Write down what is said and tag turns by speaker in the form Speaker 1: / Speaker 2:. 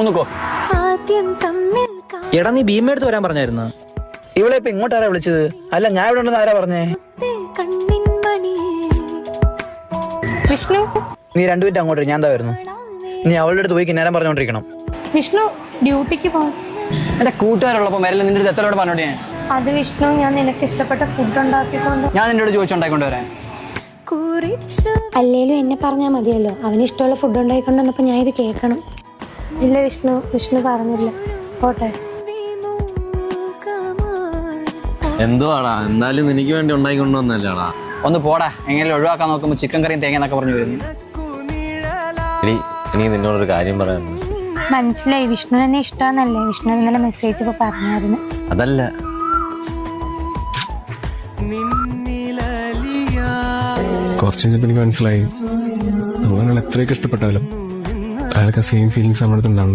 Speaker 1: 3 coffee.
Speaker 2: എടാ നീ ഭീമ എടുത്ത് വരാൻ പറഞ്ഞായിരുന്നു.
Speaker 1: ഇവിടെ ഇപ്പൊ ഇങ്ങോട്ടാരാ വിളിച്ചത്? അല്ല ഞാൻ ഇവിടെ ഉണ്ടെന്ന് ആരാ പറഞ്ഞേ?
Speaker 3: വിഷ്ണു,
Speaker 1: നീ 2 മിനിറ്റ് അങ്ങോട്ട് ഞാൻ എന്താ വരുന്നു. നീ അവളുടെ അടുത്ത് പോയി കിന്നാരം പറഞ്ഞോണ്ടിരിക്കണം.
Speaker 3: വിഷ്ണു ഡ്യൂട്ടിക്ക് പോകാം.
Speaker 1: എന്റെ കൂട്ടുകാരുള്ളപ്പോ വരല്ലേ നിന്റെ അടുത്ത് എത്ര പറഞ്ഞോട്ട് ഞാൻ?
Speaker 3: അത് വിഷ്ണു, ഞാൻ നിനക്ക് ഇഷ്ടപ്പെട്ട ഫുഡ് ഉണ്ടാക്കിക്കൊണ്ട്.
Speaker 1: ഞാൻ നിന്നോട് ചോദിച്ചുണ്ടായിക്കൊണ്ട് വരാൻ.
Speaker 4: അല്ലേലും എന്നെ പറഞ്ഞാൽ മതിയല്ലോ. അവന് ഇഷ്ടമുള്ള ഫുഡ് ഉണ്ടായിക്കൊണ്ട് വന്നപ്പോ ഞാൻ ഇത് കേൾക്കണം.
Speaker 3: ഇല്ല വിഷ്ണു, വിഷ്ണു പറഞ്ഞില്ല. പോട്ടെ.
Speaker 5: എന്തുവാടാ, എന്തായാലും നിനക്ക് വേണ്ടി ഉണ്ടായിക്കൊണ്ടു വന്നല്ലേടാ.
Speaker 1: ഒന്ന് പോടാ. എങ്ങനെ ഒഴിവാക്കാൻ നോക്കുമ്പോ ചിക്കൻ കറിയും തേങ്ങ എന്നൊക്കെ പറഞ്ഞു വരുന്നു.
Speaker 5: എനിക്ക് നിന്നോടൊരു കാര്യം പറയാനുണ്ട്.
Speaker 3: മനസ്സിലായി, വിഷ്ണു എന്നെ ഇഷ്ടമെന്നല്ലേ വിഷ്ണു ഇന്നലെ മെസ്സേജ് ഒക്കെ പറഞ്ഞായിരുന്നു.
Speaker 5: അതല്ല,
Speaker 6: കുറച്ച് കഴിഞ്ഞപ്പോൾ എനിക്ക് മനസ്സിലായി, നമ്മളെ എത്രയൊക്കെ ഇഷ്ടപ്പെട്ടാലും അയാൾക്ക് സെയിം ഫീലിങ്സ് നമ്മുടെ അടുത്തുണ്ടാവും.